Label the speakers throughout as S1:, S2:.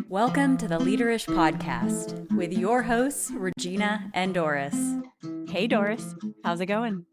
S1: Welcome to the Leaderish Podcast with your hosts, Regina and Doris.
S2: Hey, Doris. How's it going?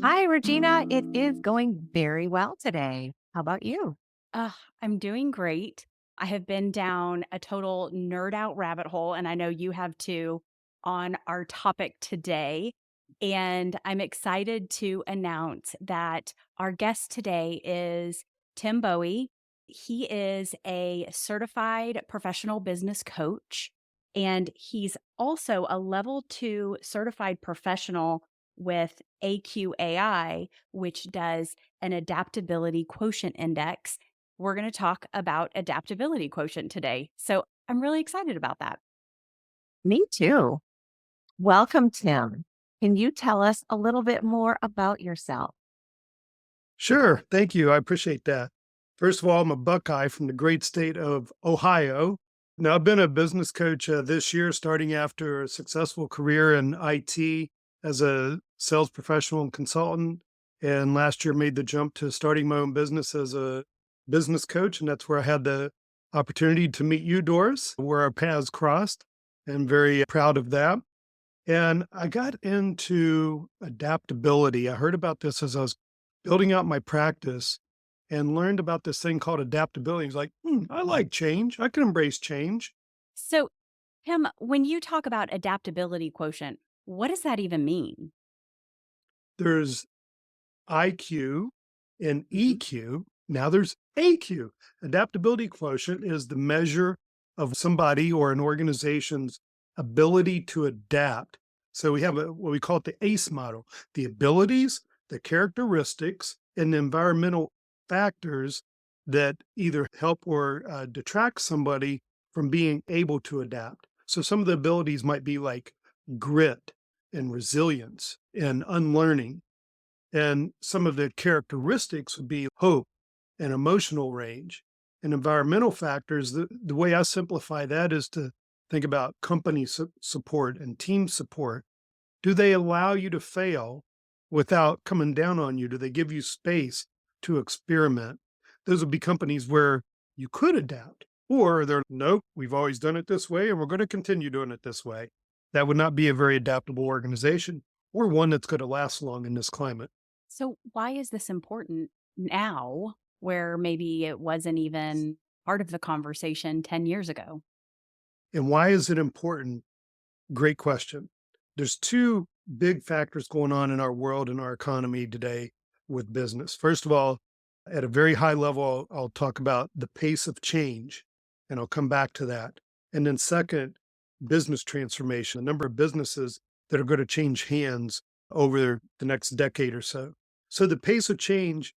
S3: Hi, Regina. It is going very well today. How about you?
S2: I'm doing great. I have been down a total nerd out rabbit hole, and I know you have too, on our topic today. And I'm excited to announce that our guest today is Tim Bowie. He is a certified professional business coach, and he's also a level 2 certified professional with AQai, which does an adaptability quotient index. We're going to talk about adaptability quotient today. So I'm really excited about that.
S3: Me too. Welcome, Tim. Can you tell us a little bit more about yourself?
S4: Sure. Thank you. I appreciate that. First of all, I'm a Buckeye from the great state of Ohio. Now, I've been a business coach this year, starting after a successful career in IT as a sales professional and consultant. And last year made the jump to starting my own business as a business coach. And that's where I had the opportunity to meet you, Doris, where our paths crossed. And very proud of that. And I got into adaptability. I heard about this as I was building out my practice and learned about this thing called adaptability. It's like, I like change. I can embrace change.
S2: So, Tim, when you talk about adaptability quotient, what does that even mean?
S4: There's IQ and EQ. Now there's AQ. Adaptability quotient is the measure of somebody or an organization's ability to adapt. So we have what we call it the ACE model, the abilities, the characteristics, and the environmental factors that either help or detract somebody from being able to adapt. So some of the abilities might be like grit and resilience and unlearning. And some of the characteristics would be hope and emotional range. And environmental factors, the way I simplify that is to think about company support and team support. Do they allow you to fail without coming down on you? Do they give you space to experiment? Those would be companies where you could adapt. Or they're, nope, we've always done it this way and we're going to continue doing it this way. That would not be a very adaptable organization or one that's going to last long in this climate.
S2: So, why is this important now where maybe it wasn't even part of the conversation 10 years ago?
S4: And why is it important? Great question. There's two big factors going on in our world and our economy today with business. First of all, at a very high level, I'll talk about the pace of change, and I'll come back to that. And then second, business transformation, the number of businesses that are going to change hands over the next decade or so. So the pace of change,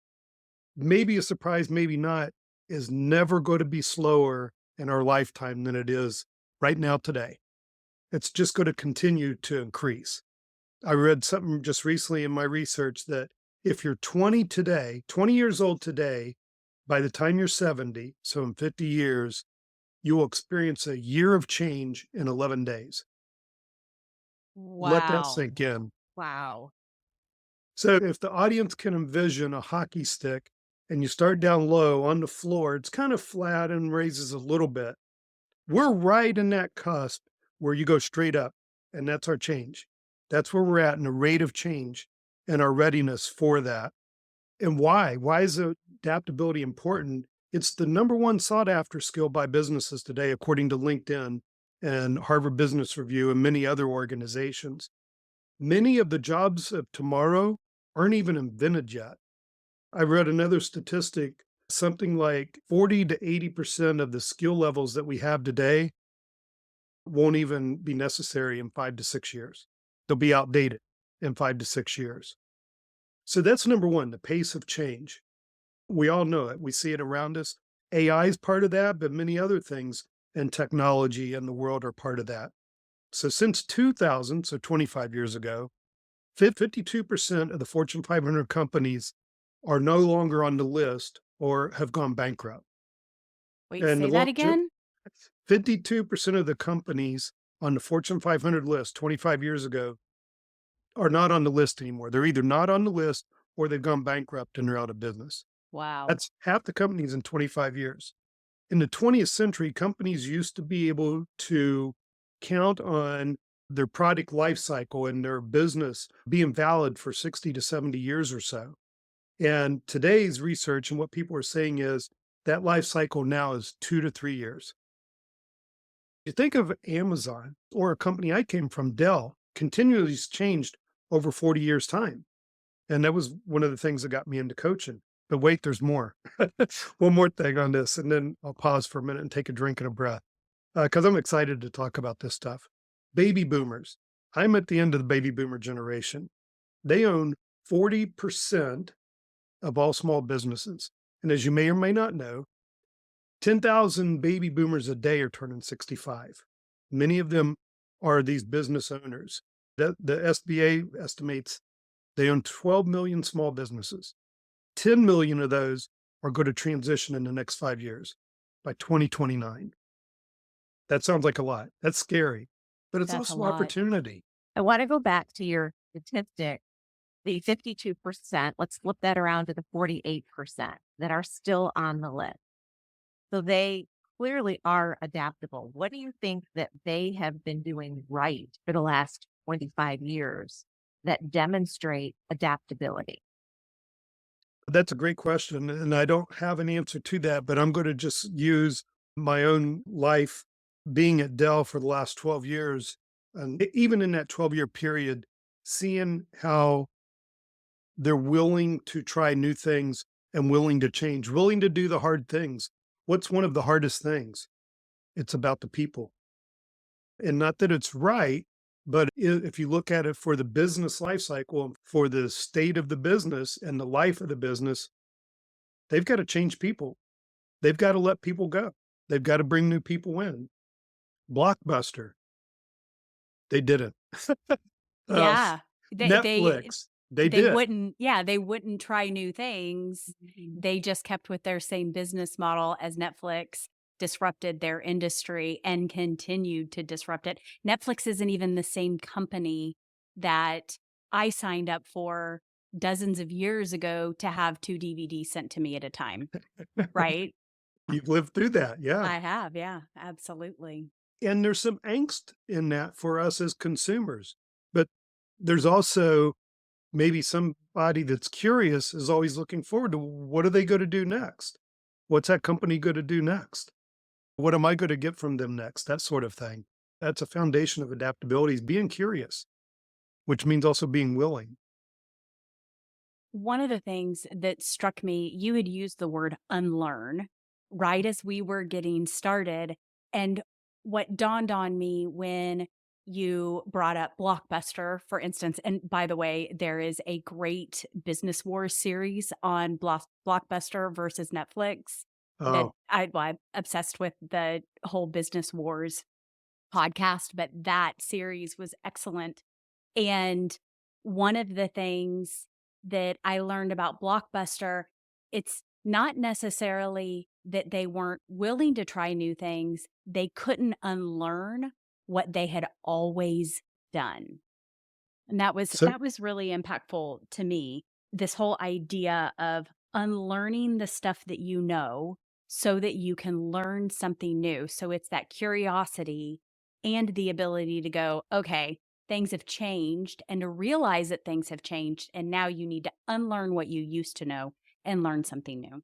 S4: maybe a surprise, maybe not, is never going to be slower in our lifetime than it is right now today. It's just going to continue to increase. I read something just recently in my research that if you're 20 years old today, by the time you're 70, so in 50 years, you will experience a year of change in 11 days.
S2: Wow.
S4: Let that sink in.
S2: Wow.
S4: So if the audience can envision a hockey stick and you start down low on the floor, it's kind of flat and raises a little bit. We're right in that cusp where you go straight up, and that's our change. That's where we're at in the rate of change and our readiness for that. And why? Why is adaptability important? It's the number one sought after skill by businesses today, according to LinkedIn and Harvard Business Review and many other organizations. Many of the jobs of tomorrow aren't even invented yet. I read another statistic, something like 40 to 80% of the skill levels that we have today won't even be necessary in 5 to 6 years. They'll be outdated in 5 to 6 years. So that's number one, the pace of change. We all know it. We see it around us. AI is part of that, but many other things in technology and the world are part of that. So since 2000, so 25 years ago, 52% of the Fortune 500 companies are no longer on the list or have gone bankrupt.
S2: Wait, say that again?
S4: 52% of the companies on the Fortune 500 list 25 years ago are not on the list anymore. They're either not on the list or they've gone bankrupt and they're out of business.
S2: Wow.
S4: That's half the companies in 25 years. In the 20th century, companies used to be able to count on their product life cycle and their business being valid for 60 to 70 years or so. And today's research and what people are saying is that life cycle now is 2 to 3 years. You think of Amazon or a company I came from, Dell, continually changed over 40 years' time. And that was one of the things that got me into coaching. But wait, there's more. One more thing on this, and then I'll pause for a minute and take a drink and a breath because I'm excited to talk about this stuff. Baby boomers. I'm at the end of the baby boomer generation. They own 40% of all small businesses. And as you may or may not know, 10,000 baby boomers a day are turning 65. Many of them are these business owners. The SBA estimates they own 12 million small businesses. 10 million of those are going to transition in the next 5 years by 2029. That sounds like a lot. That's scary, but it's
S2: That's a
S4: also
S2: lot.
S4: opportunity.
S3: I want to go back to your statistic, the 52%. Let's flip that around to the 48% that are still on the list. So they clearly are adaptable. What do you think that they have been doing right for the last 25 years that demonstrate adaptability?
S4: That's a great question. And I don't have an answer to that, but I'm going to just use my own life being at Dell for the last 12 years. And even in that 12-year period, seeing how they're willing to try new things and willing to change, willing to do the hard things. What's one of the hardest things? It's about the people. And not that it's right, but if you look at it for the business life cycle, for the state of the business and the life of the business, they've got to change people. They've got to let people go. They've got to bring new people in. Blockbuster, they didn't.
S2: Yeah. They
S4: Netflix, they did.
S2: they wouldn't try new things. They just kept with their same business model as Netflix disrupted their industry and continued to disrupt it. Netflix isn't even the same company that I signed up for dozens of years ago to have 2 DVDs sent to me at a time, right?
S4: You've lived through that, yeah.
S2: I have, yeah, absolutely.
S4: And there's some angst in that for us as consumers. But there's also maybe somebody that's curious is always looking forward to what are they going to do next? What's that company going to do next? What am I going to get from them next? That sort of thing. That's a foundation of adaptability is being curious, which means also being willing.
S2: One of the things that struck me, you had used the word unlearn right as we were getting started. And what dawned on me when you brought up Blockbuster, for instance, and by the way, there is a great Business Wars series on Blockbuster versus Netflix that
S4: Oh,
S2: I'm obsessed with the whole Business Wars podcast, but that series was excellent. And one of the things that I learned about Blockbuster, it's not necessarily that they weren't willing to try new things. They couldn't unlearn what they had always done. And that was
S4: so
S2: really impactful to me. This whole idea of unlearning the stuff that you know so that you can learn something new. So it's that curiosity and the ability to go, okay, things have changed, and to realize that things have changed. And now you need to unlearn what you used to know and learn something new.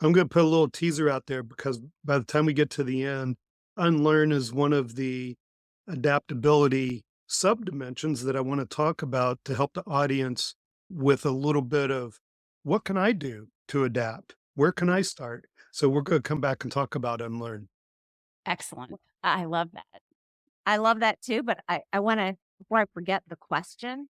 S4: I'm going to put a little teaser out there because by the time we get to the end, unlearn is one of the adaptability subdimensions that I want to talk about to help the audience with a little bit of what can I do to adapt? Where can I start? So we're going to come back and talk about unlearn.
S2: Excellent. I love that.
S3: I love that too, but I want to, before I forget the question,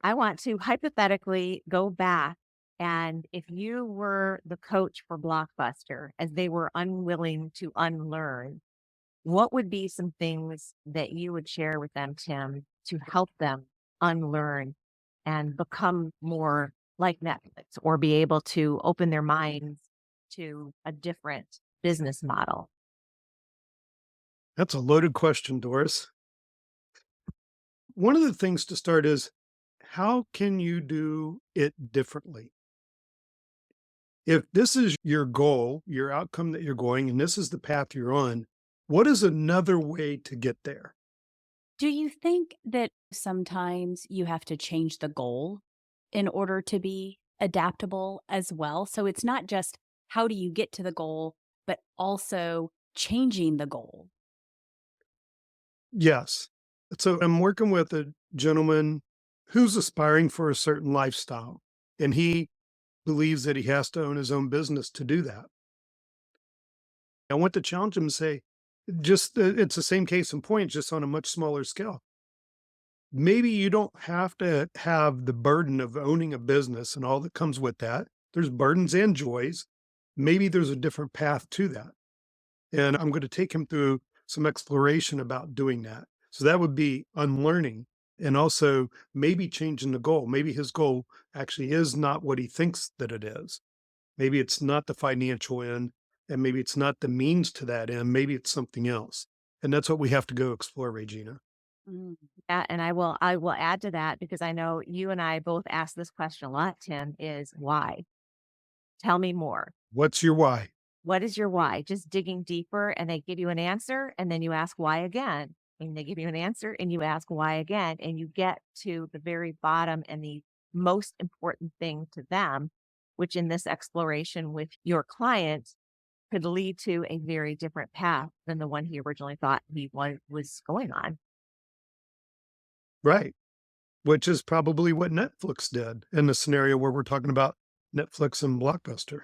S3: I want to hypothetically go back. And if you were the coach for Blockbuster as they were unwilling to unlearn, what would be some things that you would share with them, Tim, to help them unlearn and become more like Netflix or be able to open their minds to a different business model?
S4: That's a loaded question, Doris. One of the things to start is how can you do it differently? If this is your goal, your outcome that you're going, and this is the path you're on, what is another way to get there?
S2: Do you think that sometimes you have to change the goal in order to be adaptable as well? So it's not just how do you get to the goal, but also changing the goal.
S4: Yes. So I'm working with a gentleman who's aspiring for a certain lifestyle, and he believes that he has to own his own business to do that. I want to challenge him and say, it's the same case in point, just on a much smaller scale. Maybe you don't have to have the burden of owning a business and all that comes with that. There's burdens and joys. Maybe there's a different path to that. And I'm going to take him through some exploration about doing that. So that would be unlearning and also maybe changing the goal. Maybe his goal actually is not what he thinks that it is. Maybe it's not the financial end, and maybe it's not the means to that end. Maybe it's something else. And that's what we have to go explore, Regina.
S3: Mm. Yeah, and I will add to that because I know you and I both ask this question a lot, Tim, is why? Tell me more.
S4: What's your why?
S3: What is your why? Just digging deeper and they give you an answer and then you ask why again. And they give you an answer and you ask why again. And you get to the very bottom and the most important thing to them, which in this exploration with your client could lead to a very different path than the one he originally thought he was going on.
S4: Right. Which is probably what Netflix did in the scenario where we're talking about Netflix and Blockbuster.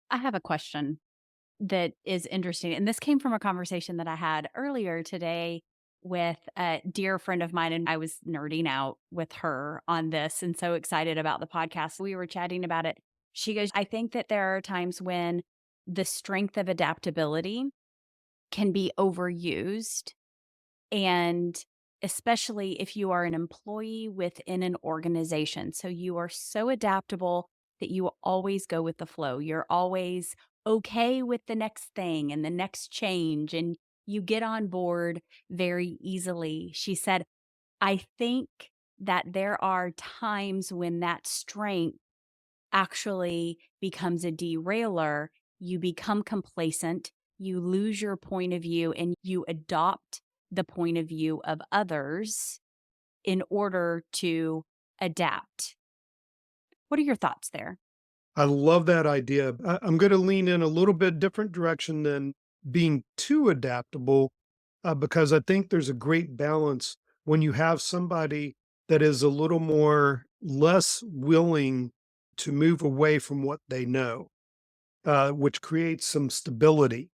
S2: I have a question that is interesting. And this came from a conversation that I had earlier today with a dear friend of mine. And I was nerding out with her on this and so excited about the podcast. We were chatting about it. She goes, I think that there are times when the strength of adaptability can be overused. And especially if you are an employee within an organization. So you are so adaptable that you always go with the flow. You're always okay with the next thing and the next change, and you get on board very easily. She said, I think that there are times when that strength actually becomes a derailer. You become complacent, you lose your point of view, and you adopt the point of view of others in order to adapt. What are your thoughts there?
S4: I love that idea. I'm going to lean in a little bit different direction than being too adaptable, because I think there's a great balance when you have somebody that is a little more less willing to move away from what they know, which creates some stability.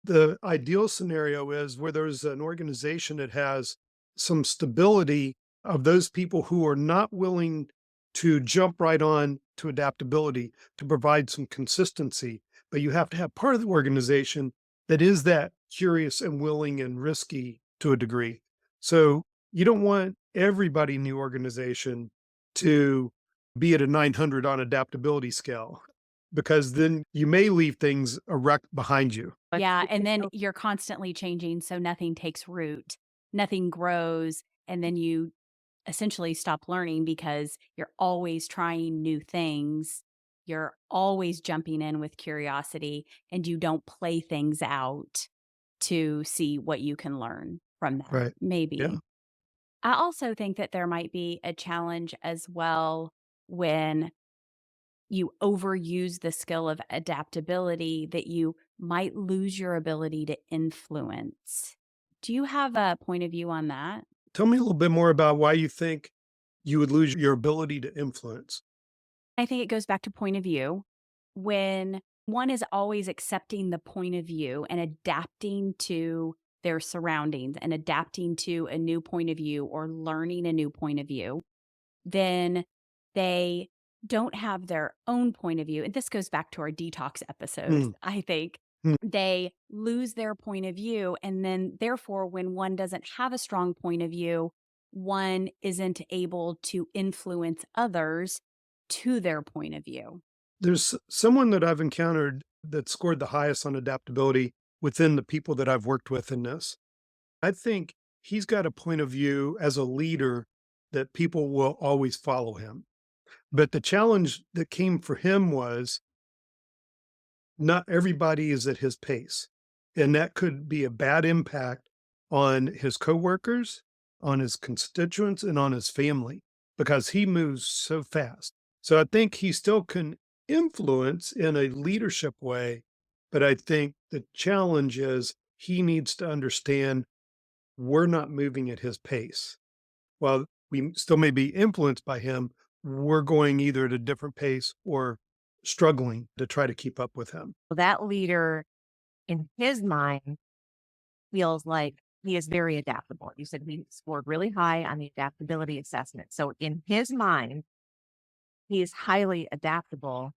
S4: The ideal scenario is where there's an organization that has some stability of those people who are not willing to jump right on to adaptability to provide some consistency. But you have to have part of the organization that is that curious and willing and risky to a degree. So you don't want everybody in the organization to be at a 900 on adaptability scale, because then you may leave things a wreck behind you.
S2: Yeah. And then you're constantly changing. So nothing takes root, nothing grows. And then you essentially stop learning because you're always trying new things. You're always jumping in with curiosity and you don't play things out to see what you can learn from that.
S4: Right.
S2: Maybe.
S4: Yeah.
S2: I also think that there might be a challenge as well when you overuse the skill of adaptability, that you might lose your ability to influence. Do you have a point of view on that?
S4: Tell me a little bit more about why you think you would lose your ability to influence.
S2: I think it goes back to point of view. When one is always accepting the point of view and adapting to their surroundings and adapting to a new point of view or learning a new point of view, then they don't have their own point of view. And this goes back to our detox episodes,
S4: Mm,
S2: I think.
S4: mm.
S2: They lose their point of view. And then, therefore, when one doesn't have a strong point of view, one isn't able to influence others to their point of view.
S4: There's someone that I've encountered that scored the highest on adaptability within the people that I've worked with in this. I think he's got a point of view as a leader that people will always follow him. But the challenge that came for him was not everybody is at his pace. And that could be a bad impact on his coworkers, on his constituents, and on his family because he moves so fast. So I think he still can influence in a leadership way, but I think the challenge is he needs to understand we're not moving at his pace. While we still may be influenced by him, we're going either at a different pace or struggling to try to keep up with him.
S3: That leader, in his mind, feels like he is very adaptable. You said he scored really high on the adaptability assessment. So in his mind, he is highly adaptable,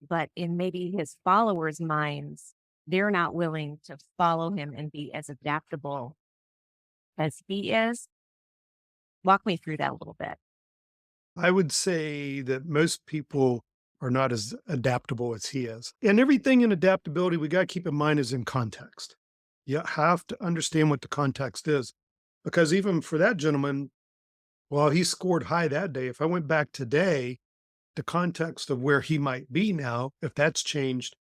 S3: but in maybe his followers' minds, they're not willing to follow him and be as adaptable as he is. Walk me through that a little bit.
S4: I would say that most people are not as adaptable as he is. And everything in adaptability, we got to keep in mind is in context. You have to understand what the context is. Because even for that gentleman, while he scored high that day, if I went back today, the context of where he might be now, if that's changed,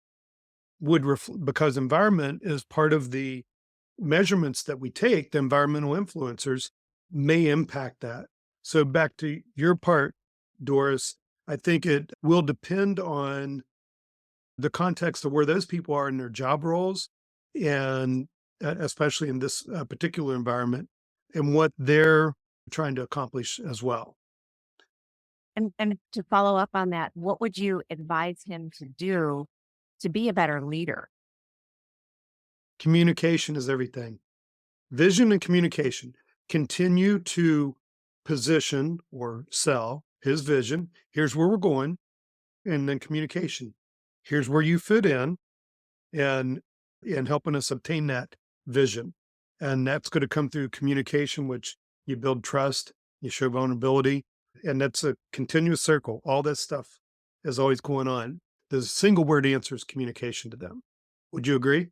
S4: would because environment is part of the measurements that we take, the environmental influencers may impact that. So back to your part, Doris, I think it will depend on the context of where those people are in their job roles, and especially in this particular environment, and what they're trying to accomplish as well.
S3: And to follow up on that, what would you advise him to do to be a better leader?
S4: Communication is everything. Vision and communication. Continue to position or sell his vision. Here's where we're going. And then communication. Here's where you fit in and helping us obtain that vision. And that's going to come through communication, which you build trust, you show vulnerability, and that's a continuous circle. All this stuff is always going on. The single word answer is communication to them. Would you agree?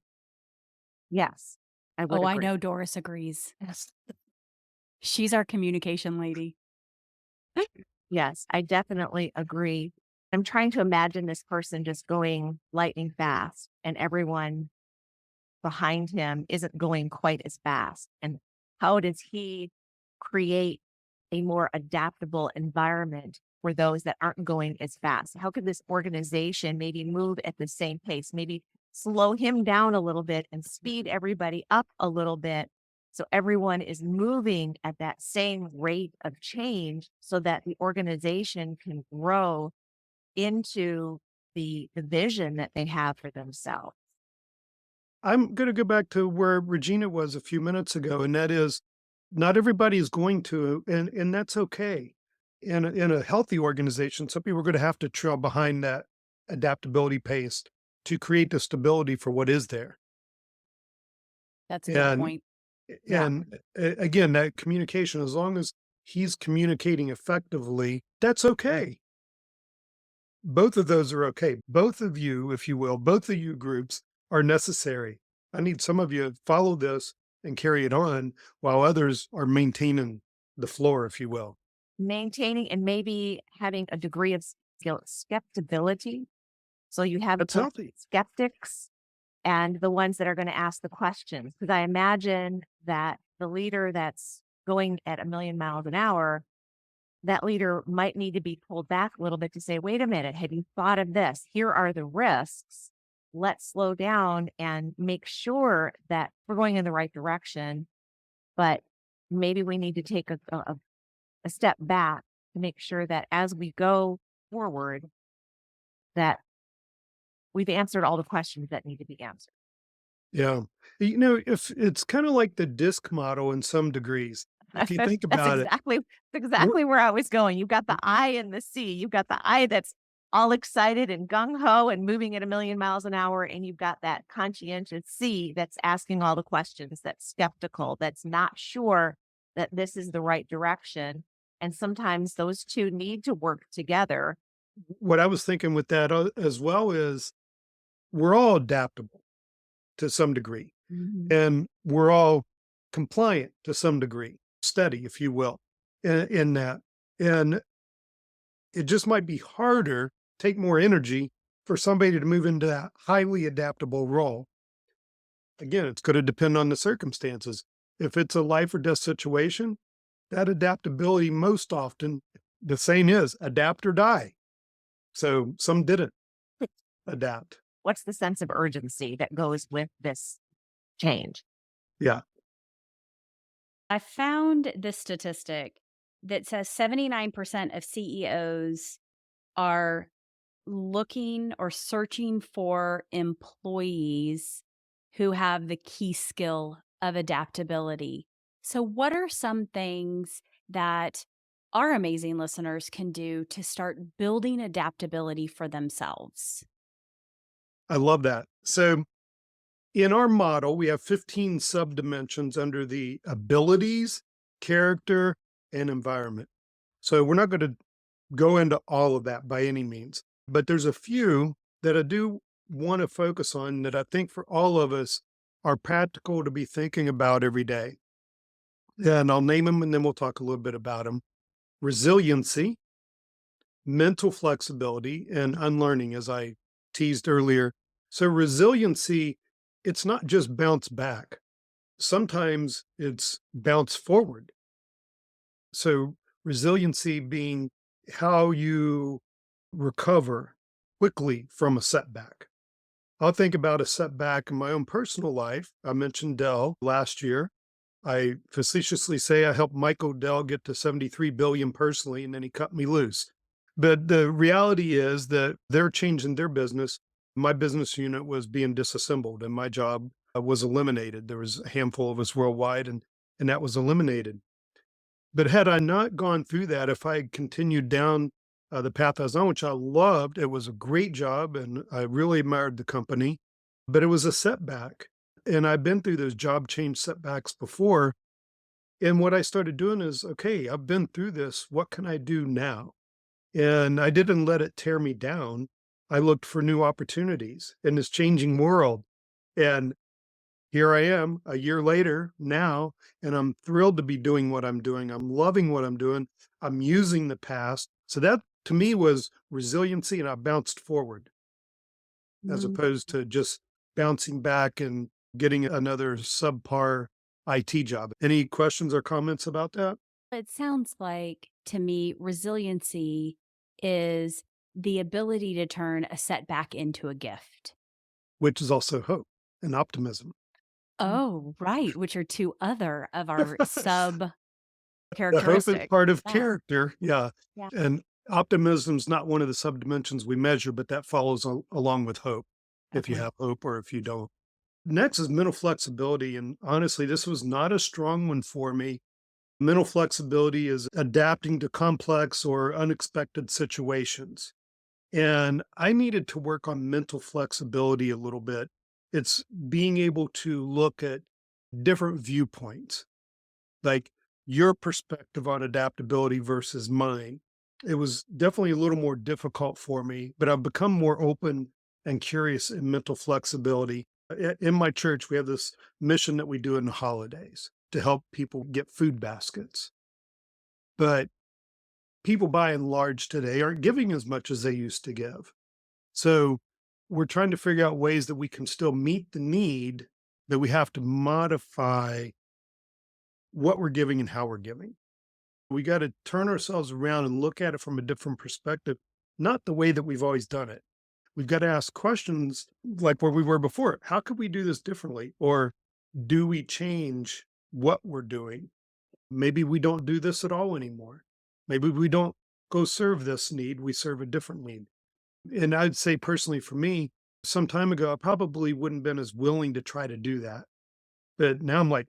S3: Yes, I would
S2: Oh, I
S3: agree.
S2: know Doris agrees. She's our communication lady.
S3: Yes, I definitely agree. I'm trying to imagine this person just going lightning fast and everyone behind him isn't going quite as fast. And how does he create a more adaptable environment for those that aren't going as fast? How could this organization maybe move at the same pace, maybe slow him down a little bit and speed everybody up a little bit so everyone is moving at that same rate of change so that the organization can grow into the vision that they have for themselves?
S4: I'm going to go back to where Regina was a few minutes ago, and that is not everybody is going to, and that's okay. In a healthy organization, some people are going to have to trail behind that adaptability pace to create the stability for what is there.
S2: That's a good point.
S4: And again, that communication, as long as he's communicating effectively, that's okay. Both of those are okay. Both of you, if you will, both of you groups are necessary. I need some of you to follow this and carry it on while others are maintaining the floor, if you will.
S3: Maintaining and maybe having a degree of skeptibility. So you have
S4: That's healthy.
S3: skeptics and the ones that are going to ask the questions. Because I imagine that the leader that's going at 1,000,000 miles an hour, that leader might need to be pulled back a little bit to say, wait a minute, have you thought of this? Here are the risks. Let's slow down and make sure that we're going in the right direction. But maybe we need to take a step back to make sure that as we go forward, that we've answered all the questions that need to be answered.
S4: Yeah. If it's kind of like the DISC model in some degrees. If you think about
S3: That's exactly where I was going. You've got the I and the C. You've got the I that's all excited and gung-ho and moving at 1,000,000 miles an hour. And you've got that conscientious C that's asking all the questions, that's skeptical, that's not sure that this is the right direction. And sometimes those two need to work together.
S4: what I was thinking with that as well is we're all adaptable to some degree, and we're all compliant to some degree, steady, if you will. in that. And it just might be harder, take more energy for somebody to move into that highly adaptable role. Again, it's going to depend on the circumstances. If it's a life or death situation, that adaptability most often, the saying is adapt or die. So some didn't adapt.
S3: What's the sense of urgency that goes with this change?
S4: Yeah.
S2: I found this statistic that says 79% of CEOs are looking or searching for employees who have the key skill of adaptability. So, what are some things that our amazing listeners can do to start building adaptability for themselves?
S4: I love that. So in our model, we have 15 subdimensions under the abilities, character, and environment. So we're not going to go into all of that by any means, but there's a few that I do want to focus on that I think for all of us are practical to be thinking about every day. And I'll name them and then we'll talk a little bit about them. Resiliency, mental flexibility, and unlearning, as I teased earlier. So resiliency, it's not just bounce back. Sometimes it's bounce forward. So resiliency being how you recover quickly from a setback. I'll think about a setback in my own personal life. I mentioned Dell last year. I facetiously say I helped Michael Dell get to 73 billion personally, and then he cut me loose. But the reality is that they're changing their business. My business unit was being disassembled and my job was eliminated. There was a handful of us worldwide and that was eliminated. But had I not gone through that, if I had continued down the path I was on, which I loved, it was a great job and I really admired the company, but it was a setback. And I've been through those job change setbacks before. And what I started doing is, okay, I've been through this. What can I do now? And I didn't let it tear me down. I looked for new opportunities in this changing world. And here I am a year later now, and I'm thrilled to be doing what I'm doing. I'm loving what I'm doing. I'm using the past. So that to me was resiliency, and I bounced forward as opposed to just bouncing back and getting another subpar IT job. Any questions or comments about that?
S2: It sounds like to me, resiliency is the ability to turn a setback into a gift.
S4: Which is also hope and optimism.
S2: Oh, right. Which are two other of our sub
S4: The hope is
S2: characteristics.
S4: part of
S2: Yeah.
S4: character. Yeah.
S2: Yeah.
S4: And optimism's not one of the subdimensions we measure, but that follows along with hope, if you
S2: Okay.
S4: have hope or if you don't. Next is mental flexibility. And honestly, this was not a strong one for me. Mental flexibility is adapting to complex or unexpected situations. And I needed to work on mental flexibility a little bit. It's being able to look at different viewpoints, like your perspective on adaptability versus mine. It was definitely a little more difficult for me, but I've become more open and curious in mental flexibility. In my church, we have this mission that we do in the holidays to help people get food baskets. But people by and large today aren't giving as much as they used to give. So we're trying to figure out ways that we can still meet the need, but we have to modify what we're giving and how we're giving. We got to turn ourselves around and look at it from a different perspective, not the way that we've always done it. We've got to ask questions like where we were before. How could we do this differently? Or do we change what we're doing? Maybe we don't do this at all anymore. Maybe we don't go serve this need, we serve a different need. And I'd say personally for me, some time ago, I probably wouldn't have been as willing to try to do that. But now I'm like,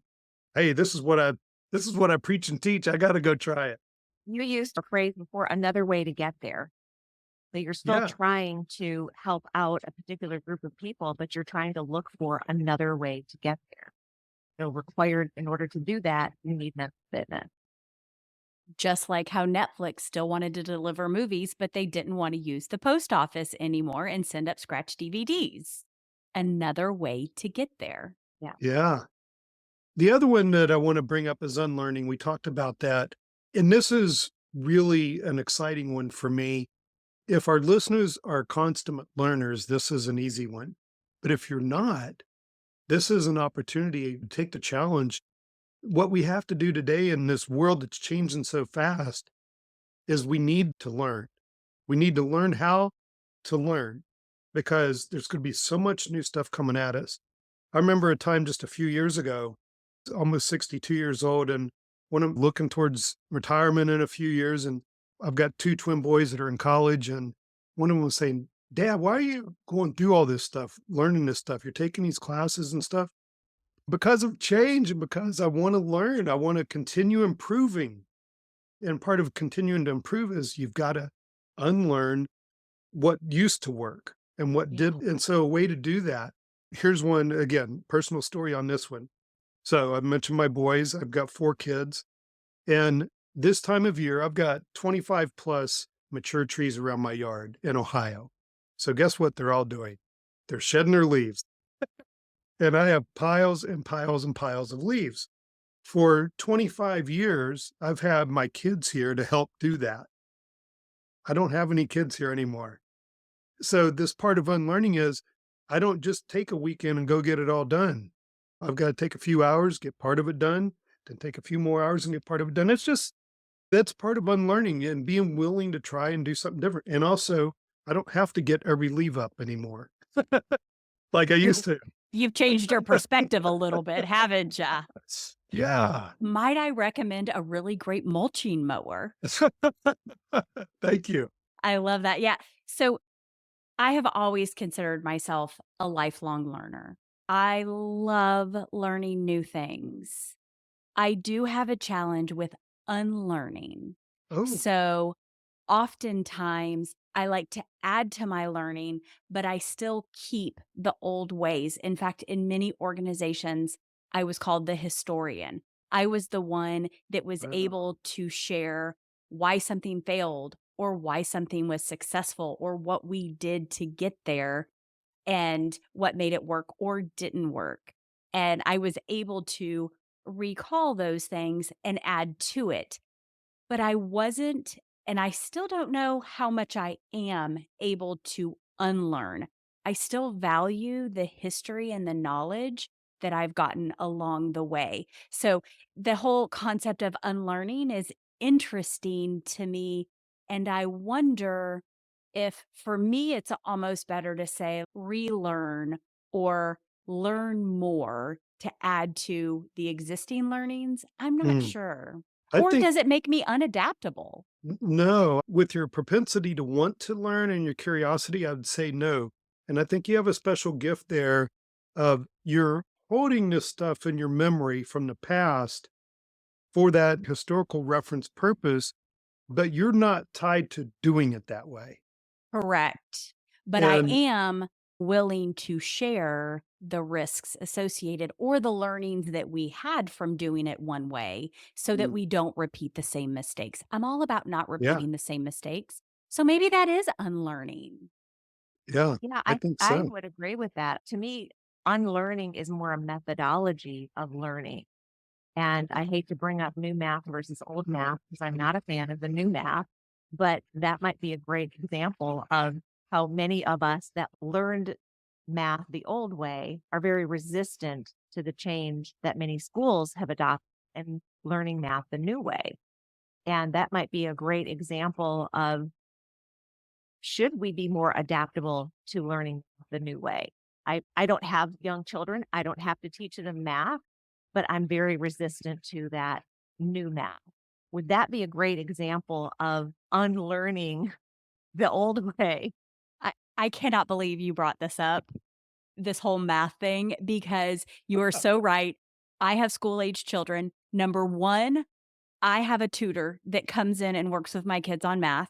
S4: hey, this is what I preach and teach. I got to go try it.
S3: You used a phrase before, another way to get there. That you're still
S4: Yeah.
S3: trying to help out a particular group of people, but you're trying to look for another way to get there. So required in order to do that, you need mental fitness.
S2: Just like how Netflix still wanted to deliver movies, but they didn't want to use the post office anymore and send up scratch DVDs. Another way to get there.
S4: Yeah. The other one that I want to bring up is unlearning. We talked about that. And this is really an exciting one for me. If our listeners are consummate learners, this is an easy one. But if you're not, this is an opportunity to take the challenge. What we have to do today in this world that's changing so fast is we need to learn. We need to learn how to learn because there's going to be so much new stuff coming at us. I remember a time just a few years ago, almost 62 years old, and when I'm looking towards retirement in a few years, and I've got two twin boys that are in college, and one of them was saying, Dad, why are you going through all this stuff, learning this stuff? You're taking these classes and stuff because of change and because I want to learn. I want to continue improving. And part of continuing to improve is you've got to unlearn what used to work and what
S3: Yeah.
S4: did. And so a way to do that, here's one, again, personal story on this one. So I mentioned my boys, I've got 4 kids. And this time of year, I've got 25 plus mature trees around my yard in Ohio. So guess what they're all doing? They're shedding their leaves. And I have piles and piles and piles of leaves. For 25 years, I've had my kids here to help do that. I don't have any kids here anymore. So this part of unlearning is I don't just take a weekend and go get it all done. I've got to take a few hours, get part of it done, then take a few more hours and get part of it done. It's just, that's part of unlearning and being willing to try and do something different. And also, I don't have to get every leaf up anymore like I used to.
S2: You've changed your perspective a little bit, haven't you?
S4: Yeah.
S2: Might I recommend a really great mulching mower?
S4: Thank you.
S2: I love that. Yeah. So I have always considered myself a lifelong learner. I love learning new things. I do have a challenge with unlearning.
S4: Oh,
S2: So oftentimes I like to add to my learning, but I still keep the old ways. In fact, in many organizations, I was called the historian. I was the one that was
S4: wow.
S2: able to share why something failed or why something was successful or what we did to get there and what made it work or didn't work. And I was able to recall those things and add to it. But I wasn't, and I still don't know how much I am able to unlearn. I still value the history and the knowledge that I've gotten along the way. So the whole concept of unlearning is interesting to me. And I wonder if for me, it's almost better to say relearn or learn more to add to the existing learnings. I'm not
S4: Mm.
S2: sure.
S4: I
S2: Or
S4: think
S2: does it make me unadaptable?
S4: no, with your propensity to want to learn and your curiosity, I would say no. And I think you have a special gift there of you're holding this stuff in your memory from the past for that historical reference purpose, but you're not tied to doing it that way.
S2: Correct. But I
S4: And
S2: am willing to share the risks associated or the learnings that we had from doing it one way so that
S4: mm,
S2: we don't repeat the same mistakes. I'm all about not
S4: yeah,
S2: repeating the same mistakes. So maybe that is unlearning.
S4: yeah,
S3: Yeah,
S4: I think
S3: I
S4: so.
S3: would agree with that. To me, unlearning is more a methodology of learning. And I hate to bring up new math versus old math because I'm not a fan of the new math, but that might be a great example of how many of us that learned math the old way are very resistant to the change that many schools have adopted and learning math the new way. And that might be a great example of should we be more adaptable to learning the new way? I don't have young children. I don't have to teach them math, but I'm very resistant to that new math. Would that be a great example of unlearning the old way?
S2: I cannot believe you brought this up, this whole math thing, because you are so right. I have school age children. Number one, I have a tutor that comes in and works with my kids on math.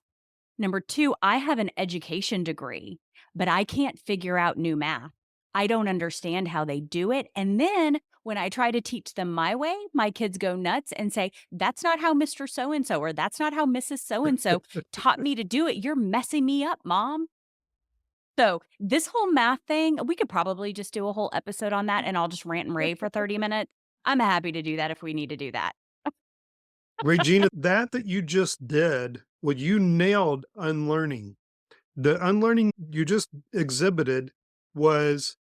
S2: Number two, I have an education degree, but I can't figure out new math. I don't understand how they do it. And then when I try to teach them my way, my kids go nuts and say, that's not how Mr. So and so, or that's not how Mrs. So and so taught me to do it. You're messing me up, Mom. So this whole math thing, we could probably just do a whole episode on that and I'll just rant and rave for 30 minutes. I'm happy to do that if we need to do that.
S4: Regina, that you just did, what you nailed unlearning. The unlearning you just exhibited was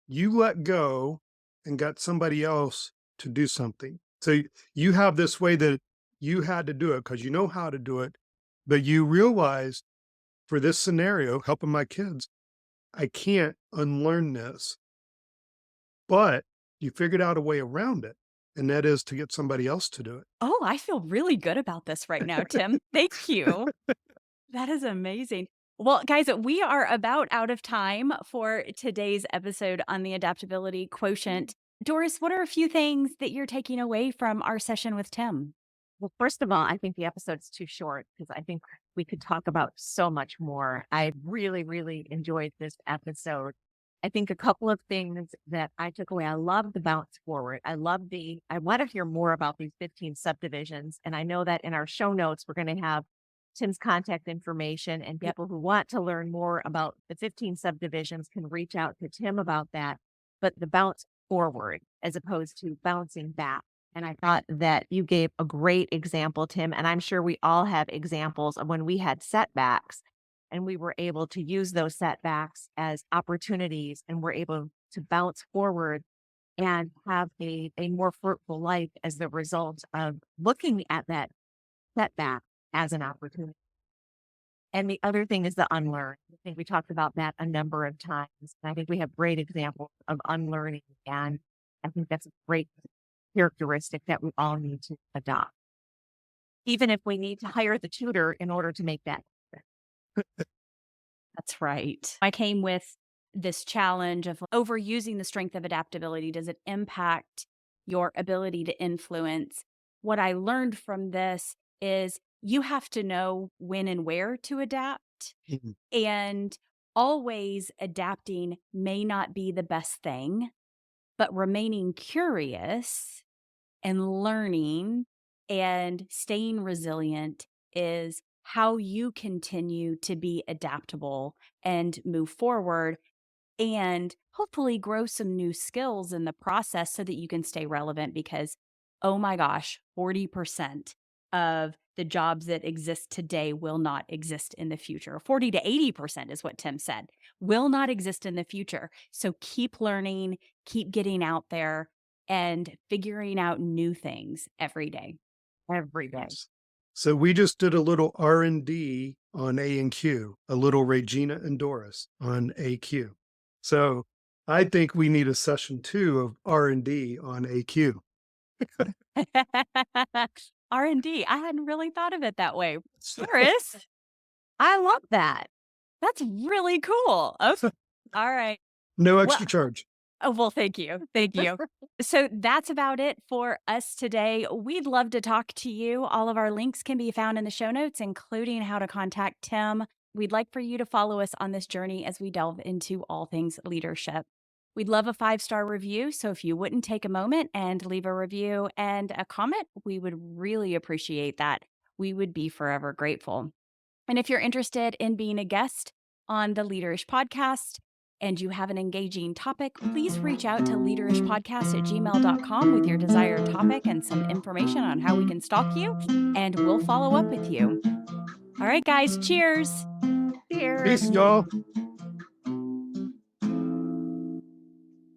S4: you let go and got somebody else to do something. So you have this way that you had to do it because you know how to do it, but you realized for this scenario, helping my kids, I can't unlearn this. But you figured out a way around it, and that is to get somebody else to do it.
S2: Oh, I feel really good about this right now, Tim. Thank you. That is amazing. Well, guys, we are about out of time for today's episode on the adaptability quotient. Doris, what are a few things that you're taking away from our session with Tim?
S3: Well, first of all, I think the episode's too short because I think we could talk about so much more. I really, really enjoyed this episode. I think a couple of things that I took away. I love the bounce forward. I want to hear more about these 15 subdivisions. And I know that in our show notes, we're going to have Tim's contact information, and people who want to learn more about the 15 subdivisions can reach out to Tim about that. But the bounce forward as opposed to bouncing back. And I thought that you gave a great example, Tim. And I'm sure we all have examples of when we had setbacks and we were able to use those setbacks as opportunities and we're able to bounce forward and have a more fruitful life as the result of looking at that setback as an opportunity. And the other thing is the unlearn. I think we talked about that a number of times. And I think we have great examples of unlearning. And I think that's a great characteristic that we all need to adopt, even if we need to hire the tutor in order to make that happen.
S2: That's right. I came with this challenge of overusing the strength of adaptability. Does it impact your ability to influence? What I learned from this is you have to know when and where to adapt. And always adapting may not be the best thing, but remaining curious and learning and staying resilient is how you continue to be adaptable and move forward and hopefully grow some new skills in the process so that you can stay relevant because, oh my gosh, 40% of the jobs that exist today will not exist in the future. 40 to 80% is what Tim said, will not exist in the future. So keep learning, keep getting out there and figuring out new things every day.
S3: Every day.
S4: So we just did a little R&D on A and Q, a little Regina and Doris on AQ. So I think we need a session 2 of R&D on AQ.
S2: R&D. I hadn't really thought of it that way. Doris,
S3: I love that.
S2: that's really cool. Okay. All right.
S4: No extra charge.
S2: Oh, well, thank you. Thank you. So that's about it for us today. We'd love to talk to you. All of our links can be found in the show notes, including how to contact Tim. We'd like for you to follow us on this journey as we delve into all things leadership. We'd love a 5-star review. So if you wouldn't take a moment and leave a review and a comment, we would really appreciate that. We would be forever grateful. And if you're interested in being a guest on the Leaderish podcast, and you have an engaging topic, please reach out to leaderishpodcast@gmail.com with your desired topic and some information on how we can stalk you, and we'll follow up with you. All right, guys, cheers.
S3: Cheers.
S4: Peace, y'all.